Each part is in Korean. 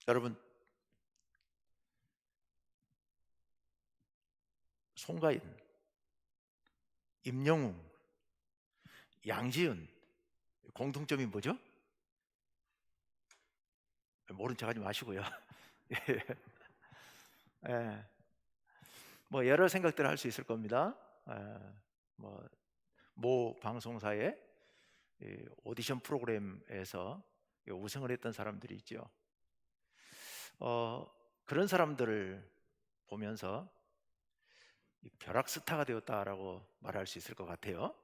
여러분, 송가인, 임영웅, 양지은 공통점이 뭐죠? 모른 척하지 마시고요. 예. 예. 뭐 여러 생각들을 할 수 있을 겁니다. 모 방송사의 오디션 프로그램에서 우승을 했던 사람들이 있죠. 그런 사람들을 보면서 벼락 스타가 되었다라고 말할 수 있을 것 같아요.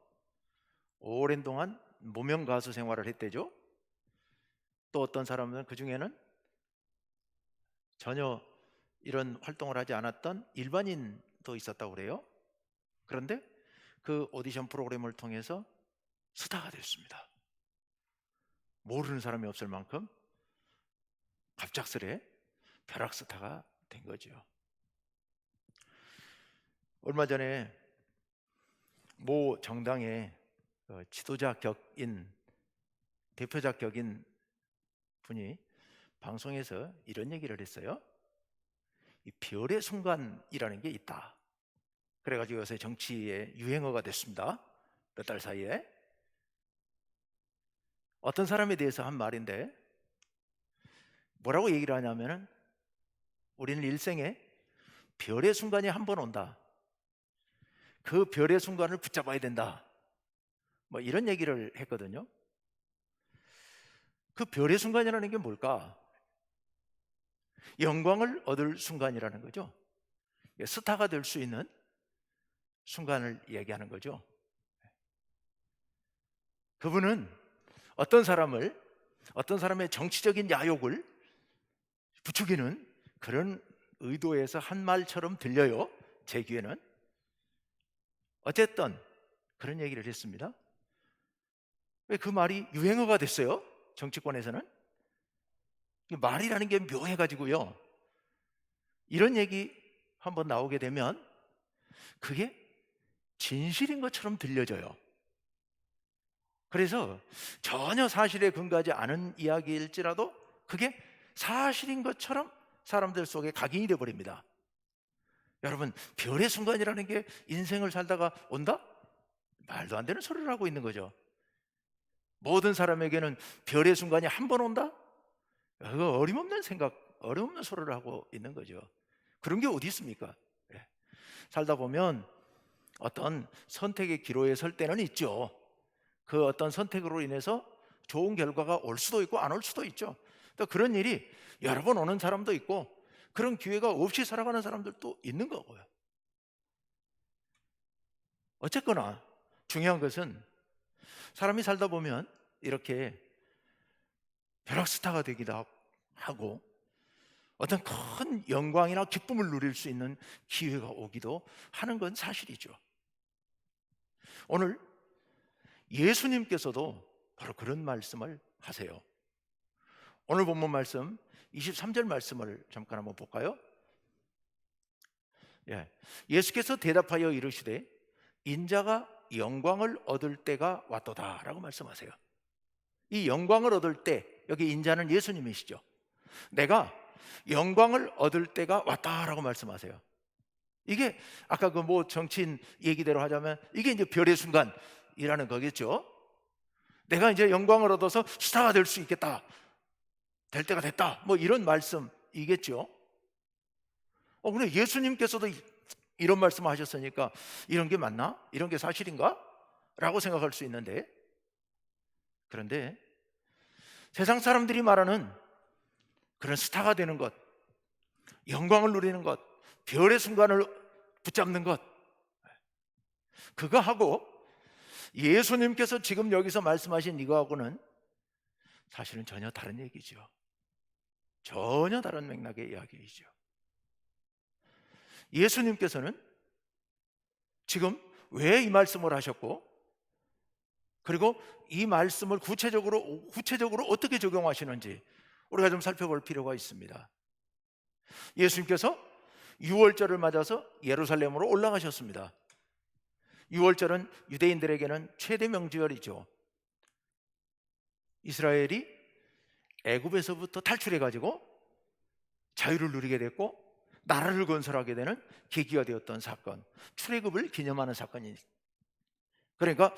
오랜 동안 무명 가수 생활을 했대죠. 또 어떤 사람은 그 중에는 전혀 이런 활동을 하지 않았던 일반인도 있었다고 그래요. 그런데 그 오디션 프로그램을 통해서 스타가 됐습니다. 모르는 사람이 없을 만큼 갑작스레 벼락 스타가 된 거죠. 얼마 전에 모 정당의 지도자 격인, 대표자 격인 분이 방송에서 이런 얘기를 했어요. 이 별의 순간이라는 게 있다. 그래가지고 요새 정치의 유행어가 됐습니다. 몇 달 사이에. 어떤 사람에 대해서 한 말인데 뭐라고 얘기를 하냐면은 우리는 일생에 별의 순간이 한 번 온다. 그 별의 순간을 붙잡아야 된다. 뭐 이런 얘기를 했거든요. 그 별의 순간이라는 게 뭘까? 영광을 얻을 순간이라는 거죠. 스타가 될 수 있는 순간을 얘기하는 거죠. 그분은 어떤 사람의 정치적인 야욕을 부추기는 그런 의도에서 한 말처럼 들려요. 제 귀에는. 어쨌든 그런 얘기를 했습니다. 왜 그 말이 유행어가 됐어요? 정치권에서는. 말이라는 게 묘해가지고요. 이런 얘기 한번 나오게 되면 그게 진실인 것처럼 들려져요. 그래서 전혀 사실에 근거하지 않은 이야기일지라도 그게 사실인 것처럼 사람들 속에 각인이 되어버립니다. 여러분, 별의 순간이라는 게 인생을 살다가 온다? 말도 안 되는 소리를 하고 있는 거죠. 모든 사람에게는 별의 순간이 한 번 온다? 그거 어림없는 생각, 어림없는 소리를 하고 있는 거죠. 그런 게 어디 있습니까? 예. 살다 보면 어떤 선택의 기로에 설 때는 있죠. 그 어떤 선택으로 인해서 좋은 결과가 올 수도 있고 안 올 수도 있죠. 또 그런 일이 여러 번 오는 사람도 있고 그런 기회가 없이 살아가는 사람들도 있는 거고요. 어쨌거나 중요한 것은 사람이 살다 보면 이렇게 벼락스타가 되기도 하고 어떤 큰 영광이나 기쁨을 누릴 수 있는 기회가 오기도 하는 건 사실이죠. 오늘 예수님께서도 바로 그런 말씀을 하세요. 오늘 본문 말씀 23절 말씀을 잠깐 한번 볼까요? 예수께서 대답하여 이르시되 인자가 영광을 얻을 때가 왔도다 라고 말씀하세요. 이 영광을 얻을 때, 여기 인자는 예수님이시죠. 내가 영광을 얻을 때가 왔다라고 말씀하세요. 이게 아까 그 뭐 정치인 얘기대로 하자면 이게 이제 별의 순간이라는 거겠죠. 내가 이제 영광을 얻어서 스타가 될 수 있겠다, 될 때가 됐다, 뭐 이런 말씀이겠죠. 근데 예수님께서도 이런 말씀 하셨으니까 이런 게 맞나? 이런 게 사실인가? 라고 생각할 수 있는데, 그런데 세상 사람들이 말하는 그런 스타가 되는 것, 영광을 누리는 것, 별의 순간을 붙잡는 것, 그거하고 예수님께서 지금 여기서 말씀하신 이거하고는 사실은 전혀 다른 얘기죠. 전혀 다른 맥락의 이야기이죠. 예수님께서는 지금 왜 이 말씀을 하셨고, 그리고 이 말씀을 구체적으로 어떻게 적용하시는지 우리가 좀 살펴볼 필요가 있습니다. 예수님께서 6월절을 맞아서 예루살렘으로 올라가셨습니다. 6월절은 유대인들에게는 최대 명절이죠. 이스라엘이 애굽에서부터 탈출해가지고 자유를 누리게 됐고 나라를 건설하게 되는 계기가 되었던 사건, 출애굽을 기념하는 사건이, 그러니까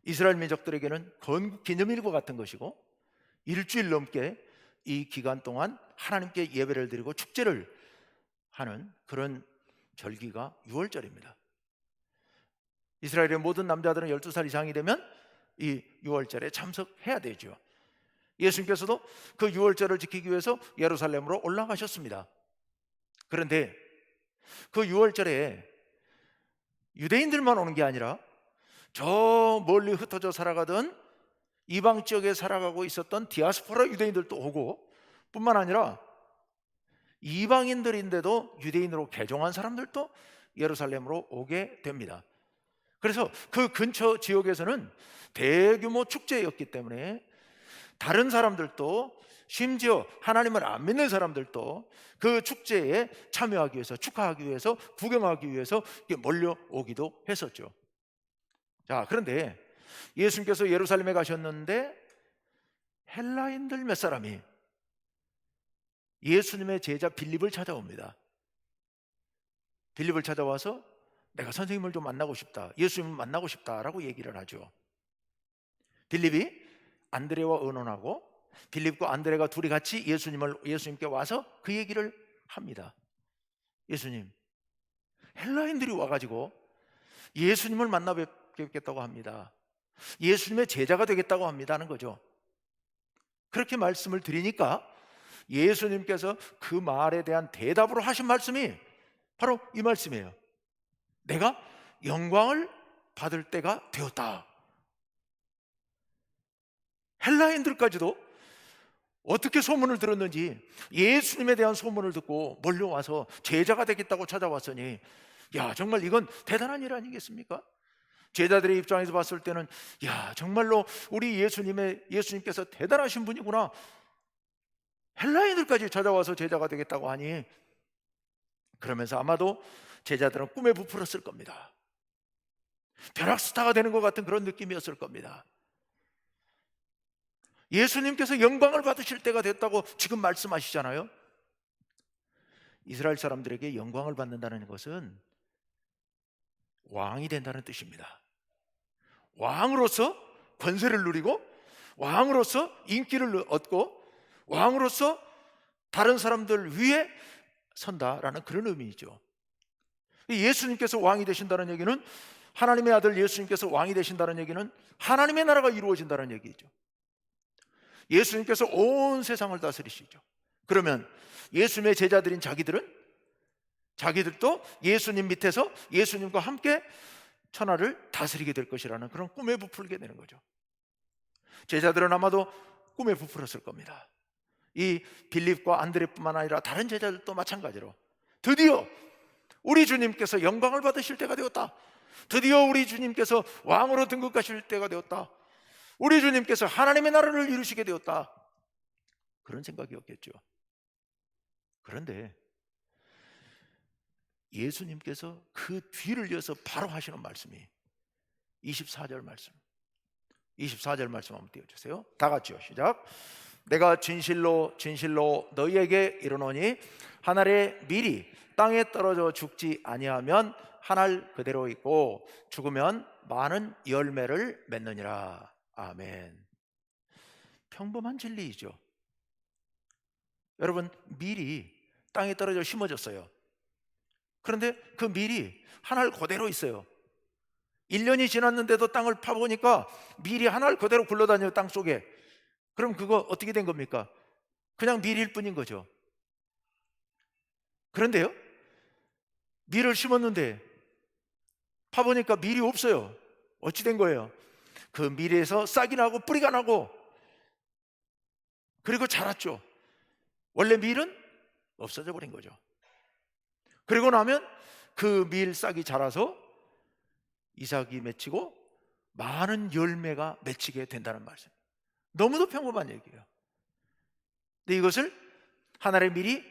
이스라엘 민족들에게는 건국 기념일과 같은 것이고, 일주일 넘게 이 기간 동안 하나님께 예배를 드리고 축제를 하는 그런 절기가 유월절입니다. 이스라엘의 모든 남자들은 12살 이상이 되면 이 유월절에 참석해야 되죠. 예수님께서도 그 유월절을 지키기 위해서 예루살렘으로 올라가셨습니다. 그런데 그 유월절에 유대인들만 오는 게 아니라 저 멀리 흩어져 살아가던 이방 지역에 살아가고 있었던 디아스포라 유대인들도 오고, 뿐만 아니라 이방인들인데도 유대인으로 개종한 사람들도 예루살렘으로 오게 됩니다. 그래서 그 근처 지역에서는 대규모 축제였기 때문에 다른 사람들도, 심지어 하나님을 안 믿는 사람들도 그 축제에 참여하기 위해서, 축하하기 위해서, 구경하기 위해서 몰려오기도 했었죠. 자, 그런데 예수님께서 예루살렘에 가셨는데 헬라인들 몇 사람이 예수님의 제자 빌립을 찾아옵니다. 빌립을 찾아와서 내가 선생님을 좀 만나고 싶다, 예수님을 만나고 싶다라고 얘기를 하죠. 빌립이 안드레와 의논하고 빌립과 안드레가 둘이 같이 예수님께 와서 그 얘기를 합니다. 예수님, 헬라인들이 와가지고 예수님을 만나 뵙겠다고 합니다. 예수님의 제자가 되겠다고 합니다 하는 거죠. 그렇게 말씀을 드리니까 예수님께서 그 말에 대한 대답으로 하신 말씀이 바로 이 말씀이에요. 내가 영광을 받을 때가 되었다. 헬라인들까지도 어떻게 소문을 들었는지 예수님에 대한 소문을 듣고 몰려와서 제자가 되겠다고 찾아왔으니, 야, 정말 이건 대단한 일 아니겠습니까? 제자들의 입장에서 봤을 때는, 야, 정말로 우리 예수님께서 대단하신 분이구나, 헬라인들까지 찾아와서 제자가 되겠다고 하니, 그러면서 아마도 제자들은 꿈에 부풀었을 겁니다. 벼락스타가 되는 것 같은 그런 느낌이었을 겁니다. 예수님께서 영광을 받으실 때가 됐다고 지금 말씀하시잖아요. 이스라엘 사람들에게 영광을 받는다는 것은 왕이 된다는 뜻입니다. 왕으로서 권세를 누리고, 왕으로서 인기를 얻고, 왕으로서 다른 사람들 위에 선다라는 그런 의미이죠. 예수님께서 왕이 되신다는 얘기는, 하나님의 아들 예수님께서 왕이 되신다는 얘기는 하나님의 나라가 이루어진다는 얘기죠. 예수님께서 온 세상을 다스리시죠. 그러면 예수님의 제자들인 자기들도 예수님 밑에서 예수님과 함께 천하를 다스리게 될 것이라는 그런 꿈에 부풀게 되는 거죠. 제자들은 아마도 꿈에 부풀었을 겁니다. 이 빌립과 안드레뿐만 아니라 다른 제자들도 마찬가지로 드디어 우리 주님께서 영광을 받으실 때가 되었다, 드디어 우리 주님께서 왕으로 등극하실 때가 되었다, 우리 주님께서 하나님의 나라를 이루시게 되었다, 그런 생각이었겠죠. 그런데 예수님께서 그 뒤를 이어서 바로 하시는 말씀이 24절 말씀. 24절 말씀 한번 띄워주세요. 다 같이요, 시작. 내가 진실로 진실로 너희에게 이르노니 한 알의 밀이 땅에 떨어져 죽지 아니하면 한 알 그대로 있고 죽으면 많은 열매를 맺느니라. 아멘. 평범한 진리이죠. 여러분, 밀이 땅에 떨어져 심어졌어요. 그런데 그 밀이 한 알 그대로 있어요. 1년이 지났는데도 땅을 파보니까 밀이 한 알 그대로 굴러다녀요, 땅 속에. 그럼 그거 어떻게 된 겁니까? 그냥 밀일 뿐인 거죠. 그런데요, 밀을 심었는데 파보니까 밀이 없어요. 어찌 된 거예요? 그 밀에서 싹이 나고 뿌리가 나고, 그리고 자랐죠. 원래 밀은 없어져 버린 거죠. 그리고 나면 그 밀 싹이 자라서 이삭이 맺히고 많은 열매가 맺히게 된다는 말씀. 너무도 평범한 얘기예요. 근데 이것을 하나의 밀이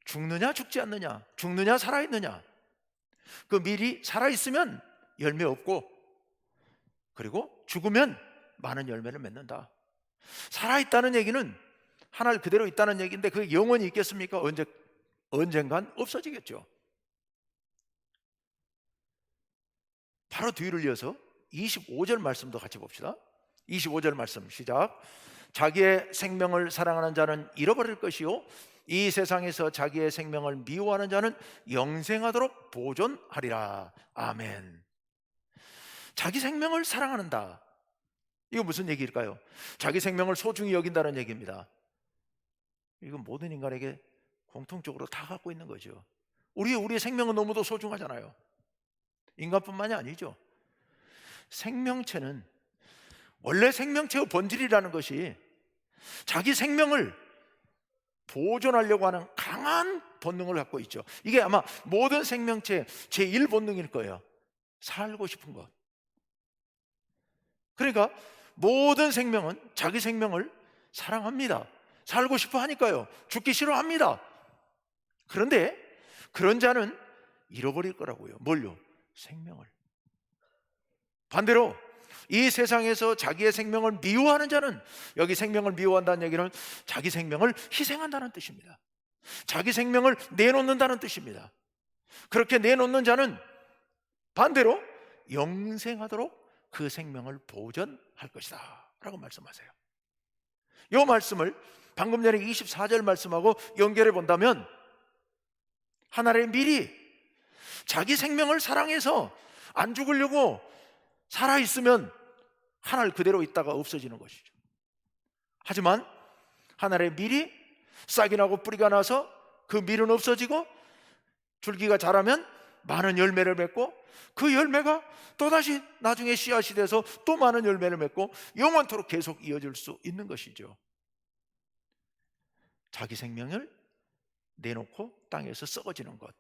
죽느냐 죽지 않느냐, 죽느냐 살아있느냐, 그 밀이 살아있으면 열매 없고, 그리고 죽으면 많은 열매를 맺는다. 살아있다는 얘기는 한 알 그대로 있다는 얘기인데 그게 영원히 있겠습니까? 언젠간 없어지겠죠. 바로 뒤를 이어서 25절 말씀도 같이 봅시다. 25절 말씀 시작. 자기의 생명을 사랑하는 자는 잃어버릴 것이요 이 세상에서 자기의 생명을 미워하는 자는 영생하도록 보존하리라. 아멘. 자기 생명을 사랑한다. 이거 무슨 얘기일까요? 자기 생명을 소중히 여긴다는 얘기입니다. 이건 모든 인간에게 공통적으로 다 갖고 있는 거죠. 우리의 생명은 너무도 소중하잖아요. 인간뿐만이 아니죠. 생명체는 원래 생명체의 본질이라는 것이 자기 생명을 보존하려고 하는 강한 본능을 갖고 있죠. 이게 아마 모든 생명체의 제1본능일 거예요. 살고 싶은 것. 그러니까 모든 생명은 자기 생명을 사랑합니다. 살고 싶어 하니까요. 죽기 싫어합니다. 그런데 그런 자는 잃어버릴 거라고요. 뭘요? 생명을. 반대로 이 세상에서 자기의 생명을 미워하는 자는, 여기 생명을 미워한다는 얘기는 자기 생명을 희생한다는 뜻입니다. 자기 생명을 내놓는다는 뜻입니다. 그렇게 내놓는 자는 반대로 영생하도록 그 생명을 보존할 것이다 라고 말씀하세요. 이 말씀을 방금 전에 24절 말씀하고 연결해 본다면 하나님의 미리 자기 생명을 사랑해서 안 죽으려고 살아있으면 하늘 그대로 있다가 없어지는 것이죠. 하지만 하늘의 밀이 싹이 나고 뿌리가 나서 그 밀은 없어지고 줄기가 자라면 많은 열매를 맺고 그 열매가 또다시 나중에 씨앗이 돼서 또 많은 열매를 맺고 영원토록 계속 이어질 수 있는 것이죠. 자기 생명을 내놓고 땅에서 썩어지는 것,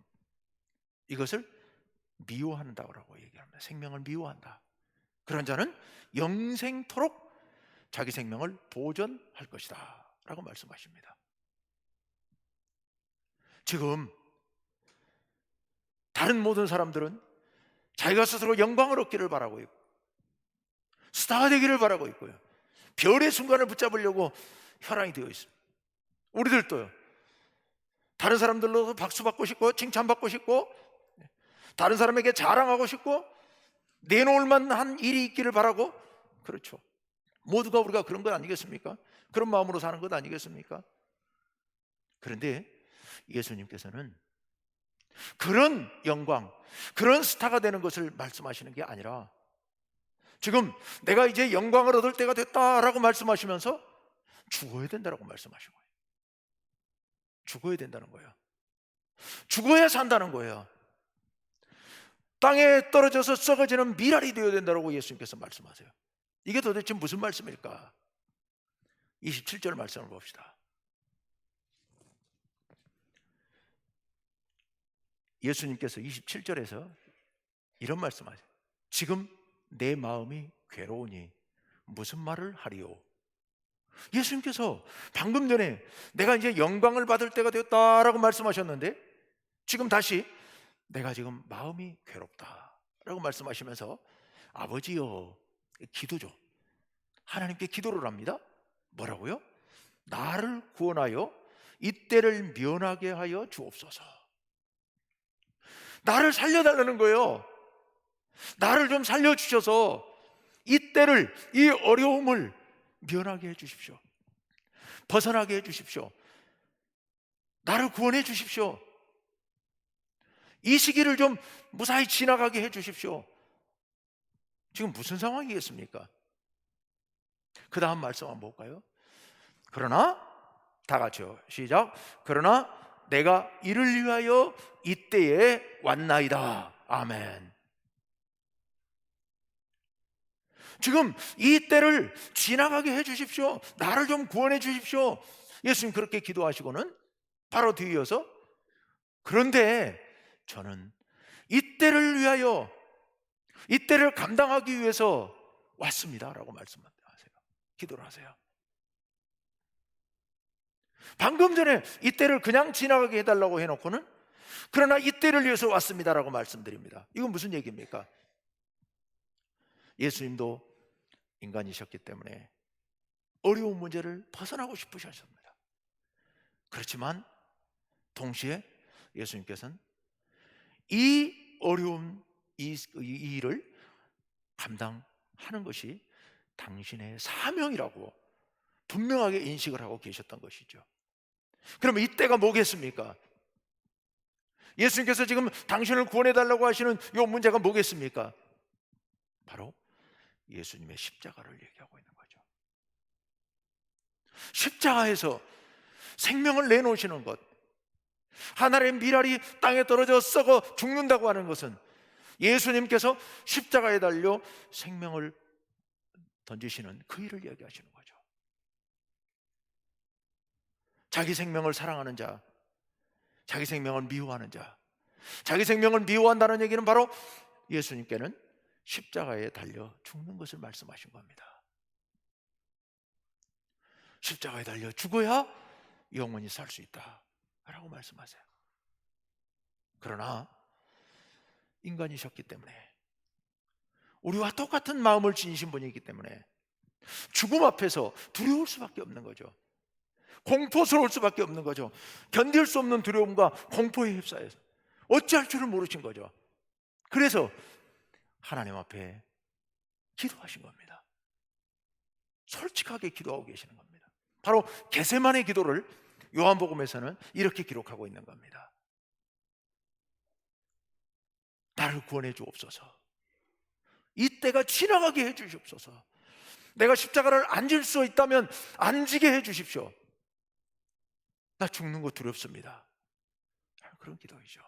이것을 미워한다고 얘기합니다. 생명을 미워한다. 그런 자는 영생토록 자기 생명을 보존할 것이다 라고 말씀하십니다. 지금 다른 모든 사람들은 자기가 스스로 영광을 얻기를 바라고 있고 스타가 되기를 바라고 있고요, 별의 순간을 붙잡으려고 혈안이 되어 있습니다. 우리들도요, 다른 사람들로도 박수받고 싶고 칭찬받고 싶고 다른 사람에게 자랑하고 싶고 내놓을 만한 일이 있기를 바라고, 그렇죠. 모두가 우리가 그런 것 아니겠습니까? 그런 마음으로 사는 것 아니겠습니까? 그런데 예수님께서는 그런 영광, 그런 스타가 되는 것을 말씀하시는 게 아니라 지금 내가 이제 영광을 얻을 때가 됐다라고 말씀하시면서 죽어야 된다라고 말씀하신 거예요. 죽어야 된다는 거예요. 죽어야 산다는 거예요. 땅에 떨어져서 썩어지는 미랄이 되어야 된다고 예수님께서 말씀하세요. 이게 도대체 무슨 말씀일까? 27절 말씀을 봅시다. 예수님께서 27절에서 이런 말씀하세요. 지금 내 마음이 괴로우니 무슨 말을 하리요? 예수님께서 방금 전에 내가 이제 영광을 받을 때가 되었다라고 말씀하셨는데 지금 다시 내가 지금 마음이 괴롭다라고 말씀하시면서 아버지여, 기도죠. 하나님께 기도를 합니다. 뭐라고요? 나를 구원하여 이때를 면하게 하여 주옵소서. 나를 살려달라는 거예요. 나를 좀 살려주셔서 이때를, 이 어려움을 면하게 해주십시오. 벗어나게 해주십시오. 나를 구원해 주십시오. 이 시기를 좀 무사히 지나가게 해주십시오. 지금 무슨 상황이겠습니까? 그 다음 말씀 한번 볼까요? 그러나, 다 같이요, 시작. 그러나 내가 이를 위하여 이때에 왔나이다. 아멘. 지금 이 때를 지나가게 해주십시오. 나를 좀 구원해 주십시오. 예수님 그렇게 기도하시고는 바로 뒤이어서 그런데 저는 이 때를 위하여, 이 때를 감당하기 위해서 왔습니다 라고 말씀하세요. 기도를 하세요. 방금 전에 이 때를 그냥 지나가게 해달라고 해놓고는 그러나 이 때를 위해서 왔습니다 라고 말씀드립니다. 이건 무슨 얘기입니까? 예수님도 인간이셨기 때문에 어려운 문제를 벗어나고 싶으셨습니다. 그렇지만 동시에 예수님께서는 이 어려움, 이 일을 감당하는 것이 당신의 사명이라고 분명하게 인식을 하고 계셨던 것이죠. 그러면 이때가 뭐겠습니까? 예수님께서 지금 당신을 구원해달라고 하시는 이 문제가 뭐겠습니까? 바로 예수님의 십자가를 얘기하고 있는 거죠. 십자가에서 생명을 내놓으시는 것, 하늘의 밀알이 땅에 떨어져 썩어 죽는다고 하는 것은 예수님께서 십자가에 달려 생명을 던지시는 그 일을 이야기하시는 거죠. 자기 생명을 사랑하는 자, 자기 생명을 미워하는 자, 자기 생명을 미워한다는 얘기는 바로 예수님께는 십자가에 달려 죽는 것을 말씀하신 겁니다. 십자가에 달려 죽어야 영원히 살 수 있다 라고 말씀하세요. 그러나 인간이셨기 때문에, 우리와 똑같은 마음을 지니신 분이기 때문에 죽음 앞에서 두려울 수밖에 없는 거죠. 공포스러울 수밖에 없는 거죠. 견딜 수 없는 두려움과 공포에 휩싸여서 어찌할 줄을 모르신 거죠. 그래서 하나님 앞에 기도하신 겁니다. 솔직하게 기도하고 계시는 겁니다. 바로 겟세마네 기도를 요한복음에서는 이렇게 기록하고 있는 겁니다. 나를 구원해 주옵소서. 이때가 지나가게 해 주시옵소서. 내가 십자가를 안 질 수 있다면 안 지게 해 주십시오. 나 죽는 거 두렵습니다. 그런 기도이죠.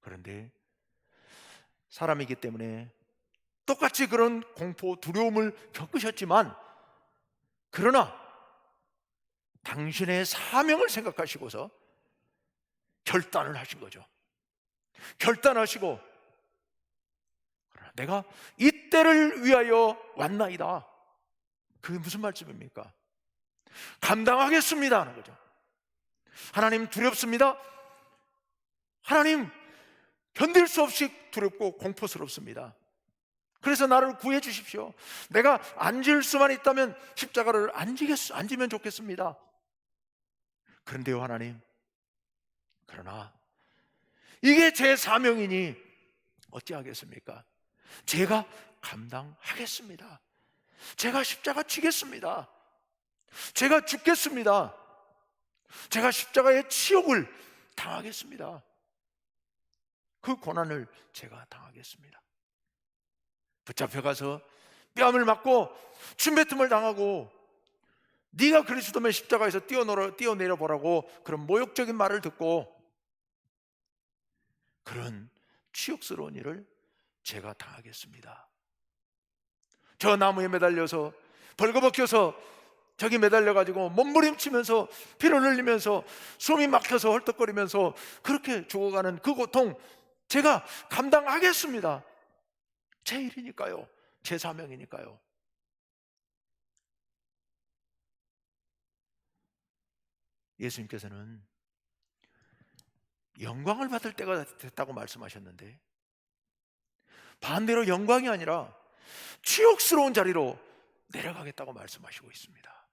그런데 사람이기 때문에 똑같이 그런 공포, 두려움을 겪으셨지만, 그러나 당신의 사명을 생각하시고서 결단을 하신 거죠. 결단하시고, 내가 이때를 위하여 왔나이다. 그게 무슨 말씀입니까? 감당하겠습니다 하는 거죠. 하나님 두렵습니다. 하나님 견딜 수 없이 두렵고 공포스럽습니다. 그래서 나를 구해 주십시오. 내가 앉을 수만 있다면 십자가를 안 지면 좋겠습니다. 그런데요 하나님, 그러나 이게 제 사명이니 어찌하겠습니까? 제가 감당하겠습니다. 제가 십자가 지겠습니다. 제가 죽겠습니다. 제가 십자가의 치욕을 당하겠습니다. 그 고난을 제가 당하겠습니다. 붙잡혀가서 뺨을 맞고 침뱉음을 당하고, 네가 그리스도면 십자가에서 뛰어내려 보라고 그런 모욕적인 말을 듣고, 그런 치욕스러운 일을 제가 당하겠습니다. 저 나무에 매달려서 벌거벗겨서 저기 매달려가지고 몸부림치면서 피를 흘리면서 숨이 막혀서 헐떡거리면서 그렇게 죽어가는 그 고통 제가 감당하겠습니다. 제 일이니까요. 제 사명이니까요. 예수님께서는 영광을 받을 때가 됐다고 말씀하셨는데, 반대로 영광이 아니라 치욕스러운 자리로 내려가겠다고 말씀하시고 있습니다.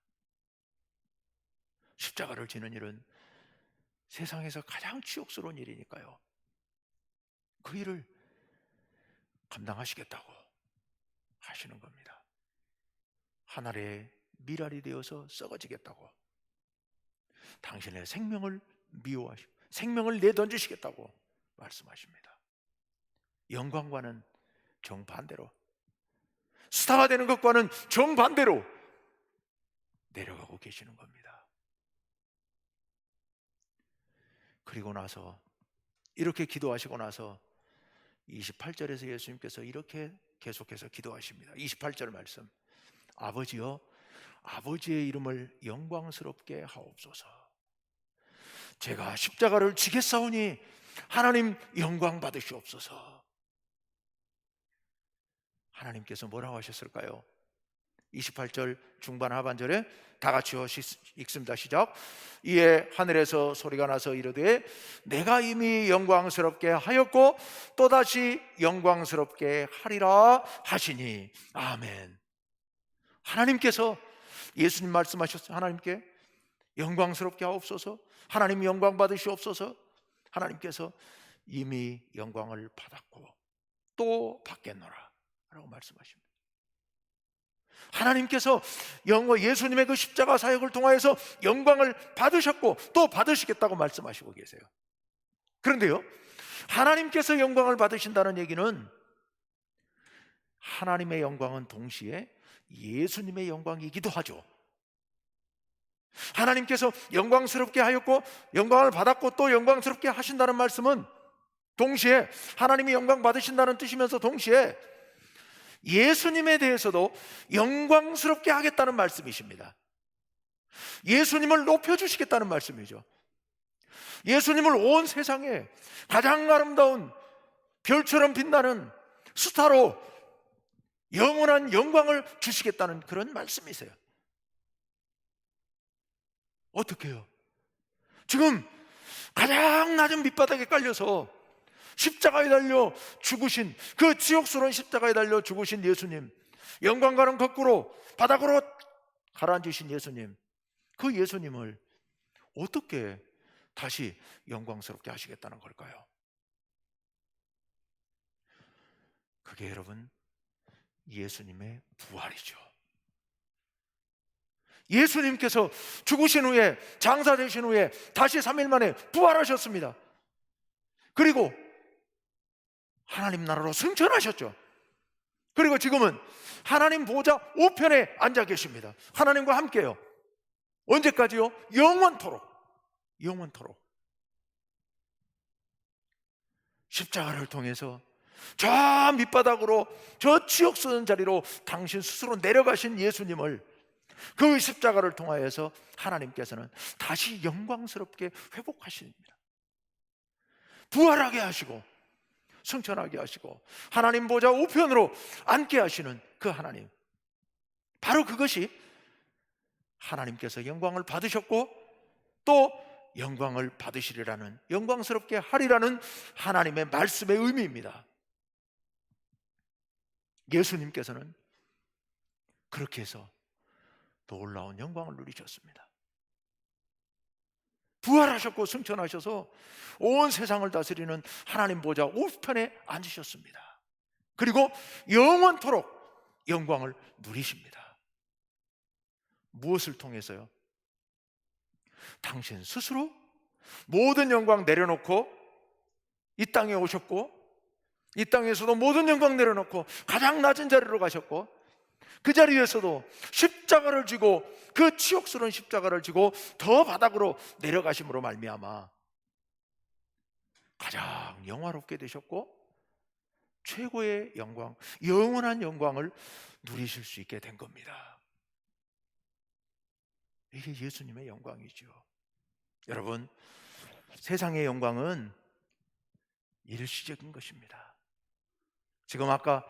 십자가를 지는 일은 세상에서 가장 치욕스러운 일이니까요. 그 일을 감당하시겠다고 하시는 겁니다. 하늘의 밀알이 되어서 썩어지겠다고, 당신의 생명을 미워하시고 생명을 내던지시겠다고 말씀하십니다. 영광과는 정반대로, 스타가 되는 것과는 정반대로 내려가고 계시는 겁니다. 그리고 나서 이렇게 기도하시고 나서 28절에서 예수님께서 이렇게 계속해서 기도하십니다. 28절 말씀, 아버지여, 아버지의 이름을 영광스럽게 하옵소서. 제가 십자가를 지겠사오니 하나님 영광 받으시옵소서. 하나님께서 뭐라고 하셨을까요? 28절 중반 하반절에 다 같이 읽습니다. 시작. 이에 하늘에서 소리가 나서 이르되 내가 이미 영광스럽게 하였고 또다시 영광스럽게 하리라 하시니 아멘. 하나님께서, 예수님 말씀하셨어요. 하나님께 영광스럽게 하옵소서, 하나님 영광 받으시옵소서. 하나님께서 이미 영광을 받았고 또 받겠노라 라고 말씀하십니다. 하나님께서 예수님의 그 십자가 사역을 통하여서 영광을 받으셨고 또 받으시겠다고 말씀하시고 계세요. 그런데요, 하나님께서 영광을 받으신다는 얘기는 하나님의 영광은 동시에 예수님의 영광이기도 하죠. 하나님께서 영광스럽게 하였고 영광을 받았고 또 영광스럽게 하신다는 말씀은 동시에 하나님이 영광 받으신다는 뜻이면서 동시에 예수님에 대해서도 영광스럽게 하겠다는 말씀이십니다. 예수님을 높여주시겠다는 말씀이죠. 예수님을 온 세상에 가장 아름다운 별처럼 빛나는 스타로 영원한 영광을 주시겠다는 그런 말씀이세요. 어떻게 해요? 지금 가장 낮은 밑바닥에 깔려서 십자가에 달려 죽으신, 그 지옥스러운 십자가에 달려 죽으신 예수님, 영광과는 거꾸로 바닥으로 가라앉으신 예수님, 그 예수님을 어떻게 다시 영광스럽게 하시겠다는 걸까요? 그게 여러분 예수님의 부활이죠. 예수님께서 죽으신 후에, 장사되신 후에 다시 3일 만에 부활하셨습니다. 그리고 하나님 나라로 승천하셨죠. 그리고 지금은 하나님 보좌 우편에 앉아 계십니다. 하나님과 함께요. 언제까지요? 영원토록. 영원토록. 십자가를 통해서 저 밑바닥으로, 저 지옥스러운 자리로 당신 스스로 내려가신 예수님을, 그 십자가를 통하여서 하나님께서는 다시 영광스럽게 회복하십니다. 부활하게 하시고 승천하게 하시고 하나님 보좌 우편으로 앉게 하시는 그 하나님, 바로 그것이 하나님께서 영광을 받으셨고 또 영광을 받으시리라는, 영광스럽게 하리라는 하나님의 말씀의 의미입니다. 예수님께서는 그렇게 해서 놀라운 영광을 누리셨습니다. 부활하셨고 승천하셔서 온 세상을 다스리는 하나님 보좌 우편에 앉으셨습니다. 그리고 영원토록 영광을 누리십니다. 무엇을 통해서요? 당신 스스로 모든 영광 내려놓고 이 땅에 오셨고, 이 땅에서도 모든 영광 내려놓고 가장 낮은 자리로 가셨고, 그 자리에서도 십자가를 지고, 그 치욕스러운 십자가를 지고 더 바닥으로 내려가심으로 말미암아 가장 영화롭게 되셨고 최고의 영광, 영원한 영광을 누리실 수 있게 된 겁니다. 이게 예수님의 영광이죠. 여러분, 세상의 영광은 일시적인 것입니다. 지금 아까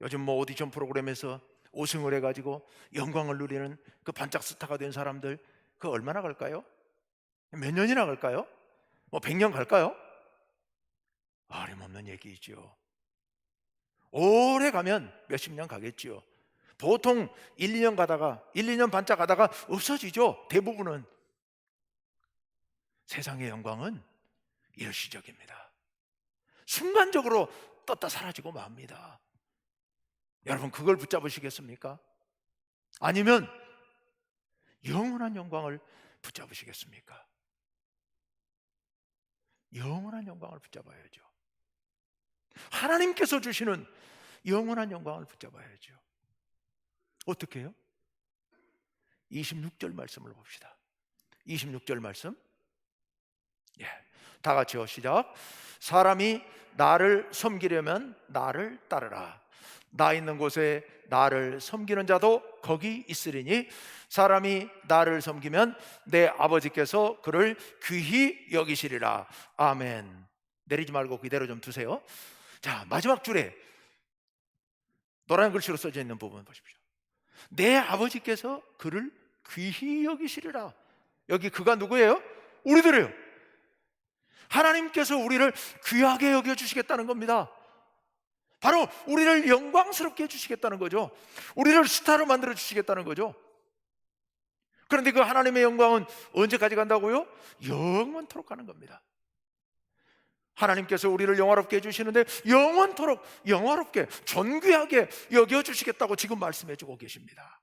요즘 오디션 프로그램에서 우승을 해가지고 영광을 누리는 그 반짝 스타가 된 사람들, 그 얼마나 갈까요? 몇 년이나 갈까요? 100년 갈까요? 어림없는 얘기죠. 오래 가면 몇십 년 가겠죠. 보통 1, 2년 가다가 1, 2년 반짝 가다가 없어지죠. 대부분은. 세상의 영광은 일시적입니다. 순간적으로 떴다 사라지고 맙니다. 여러분, 그걸 붙잡으시겠습니까? 아니면 영원한 영광을 붙잡으시겠습니까? 영원한 영광을 붙잡아야죠. 하나님께서 주시는 영원한 영광을 붙잡아야죠. 어떻게 해요? 26절 말씀을 봅시다. 26절 말씀, 다 같이요, 시작. 사람이 나를 섬기려면 나를 따르라. 나 있는 곳에 나를 섬기는 자도 거기 있으리니 사람이 나를 섬기면 내 아버지께서 그를 귀히 여기시리라. 아멘. 내리지 말고 그대로 좀 두세요. 자, 마지막 줄에 노란 글씨로 써져 있는 부분 보십시오. 내 아버지께서 그를 귀히 여기시리라. 여기 그가 누구예요? 우리들이에요. 하나님께서 우리를 귀하게 여겨주시겠다는 겁니다. 바로 우리를 영광스럽게 해주시겠다는 거죠. 우리를 스타로 만들어 주시겠다는 거죠. 그런데 그 하나님의 영광은 언제까지 간다고요? 영원토록 가는 겁니다. 하나님께서 우리를 영화롭게 해주시는데 영원토록 영화롭게 존귀하게 여겨주시겠다고 지금 말씀해주고 계십니다.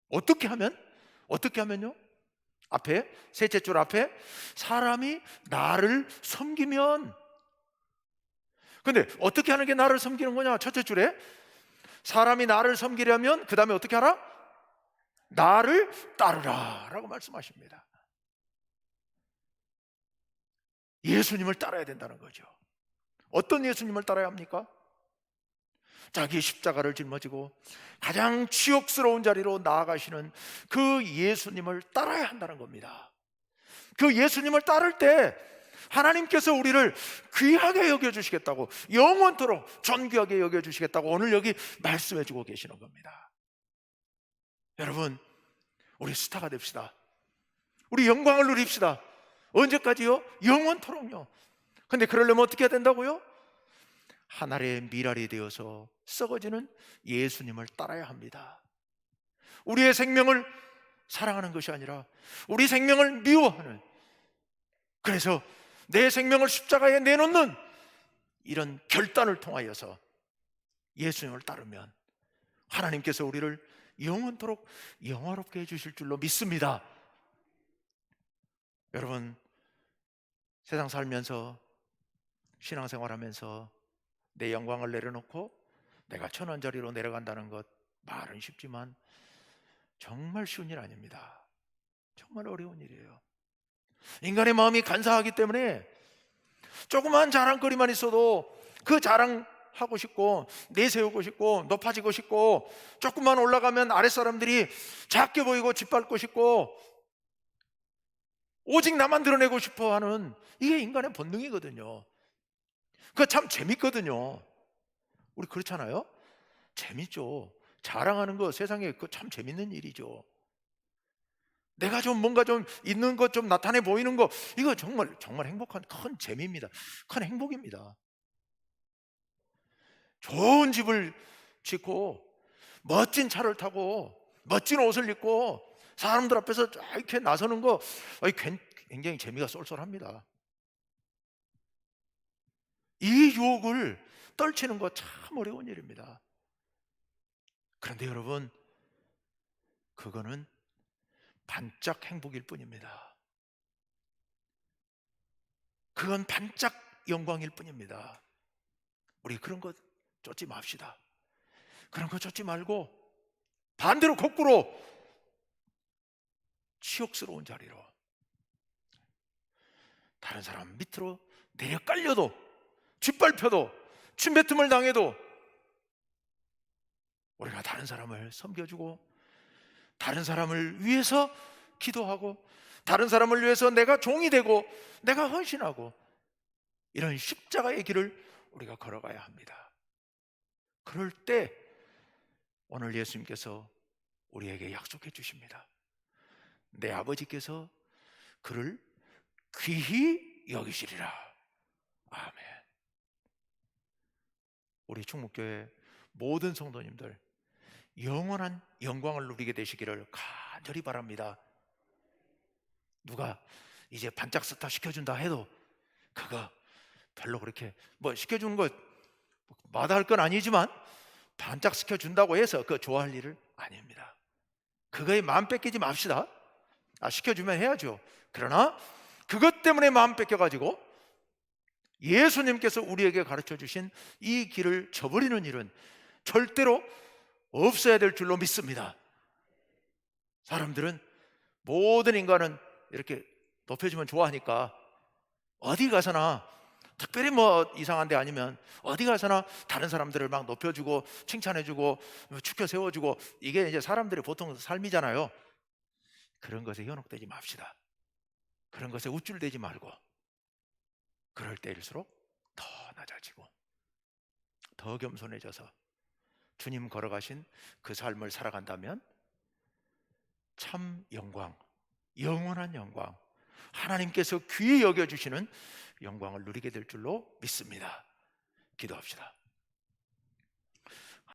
어떻게 하면? 어떻게 하면요? 앞에 셋째 줄 앞에 사람이 나를 섬기면. 근데 어떻게 하는 게 나를 섬기는 거냐? 첫째 줄에 사람이 나를 섬기려면 그 다음에 어떻게 하라? 나를 따르라 라고 말씀하십니다. 예수님을 따라야 된다는 거죠. 어떤 예수님을 따라야 합니까? 자기 십자가를 짊어지고 가장 치욕스러운 자리로 나아가시는 그 예수님을 따라야 한다는 겁니다. 그 예수님을 따를 때 하나님께서 우리를 귀하게 여겨주시겠다고, 영원토록 존귀하게 여겨주시겠다고 오늘 여기 말씀해주고 계시는 겁니다. 여러분, 우리 스타가 됩시다. 우리 영광을 누립시다. 언제까지요? 영원토록요. 근데 그러려면 어떻게 해야 된다고요? 하늘의 미랄이 되어서 썩어지는 예수님을 따라야 합니다. 우리의 생명을 사랑하는 것이 아니라 우리 생명을 미워하는, 그래서 내 생명을 십자가에 내놓는 이런 결단을 통하여서 예수님을 따르면 하나님께서 우리를 영원토록 영화롭게 해주실 줄로 믿습니다. 여러분, 세상 살면서 신앙생활하면서 내 영광을 내려놓고 내가 천원자리로 내려간다는 것, 말은 쉽지만 정말 쉬운 일 아닙니다. 정말 어려운 일이에요. 인간의 마음이 간사하기 때문에 조그만 자랑거리만 있어도 그 자랑하고 싶고 내세우고 싶고 높아지고 싶고, 조금만 올라가면 아랫사람들이 작게 보이고 짓밟고 싶고 오직 나만 드러내고 싶어 하는, 이게 인간의 본능이거든요. 그거 참 재밌거든요. 우리 그렇잖아요? 재밌죠. 자랑하는 거 세상에 그거 참 재밌는 일이죠. 내가 좀 뭔가 좀 있는 것 좀 나타내 보이는 거, 이거 정말 정말 행복한 큰 재미입니다. 큰 행복입니다. 좋은 집을 짓고 멋진 차를 타고 멋진 옷을 입고 사람들 앞에서 이렇게 나서는 거, 굉장히 재미가 쏠쏠합니다. 이 유혹을 떨치는 거 참 어려운 일입니다. 그런데 여러분, 그거는 반짝 행복일 뿐입니다. 그건 반짝 영광일 뿐입니다. 우리 그런 거 쫓지 맙시다. 그런 거 쫓지 말고 반대로 거꾸로 치욕스러운 자리로, 다른 사람 밑으로 내려 깔려도, 짓밟혀도, 침뱉음을 당해도 우리가 다른 사람을 섬겨주고 다른 사람을 위해서 기도하고 다른 사람을 위해서 내가 종이 되고 내가 헌신하고, 이런 십자가의 길을 우리가 걸어가야 합니다. 그럴 때 오늘 예수님께서 우리에게 약속해 주십니다. 내 아버지께서 그를 귀히 여기시리라. 아멘. 우리 충북교회 모든 성도님들 영원한 영광을 누리게 되시기를 간절히 바랍니다. 누가 이제 반짝 스타 시켜준다 해도 그거 별로 그렇게 뭐 시켜주는 거 마다할 건 아니지만 반짝 시켜준다고 해서 그거 좋아할 일은 아닙니다. 그거에 마음 뺏기지 맙시다. 시켜주면 해야죠. 그러나 그것 때문에 마음 뺏겨가지고 예수님께서 우리에게 가르쳐 주신 이 길을 저버리는 일은 절대로 없어야 될 줄로 믿습니다. 사람들은, 모든 인간은 이렇게 높여주면 좋아하니까 어디 가서나, 특별히 뭐 이상한 데 아니면 어디 가서나 다른 사람들을 막 높여주고 칭찬해주고 축켜 세워주고, 이게 이제 사람들의 보통 삶이잖아요. 그런 것에 현혹되지 맙시다. 그런 것에 우쭐대지 말고, 그럴 때일수록 더 낮아지고 더 겸손해져서 주님 걸어가신 그 삶을 살아간다면 참 영광, 영원한 영광, 하나님께서 귀히 여겨주시는 영광을 누리게 될 줄로 믿습니다. 기도합시다.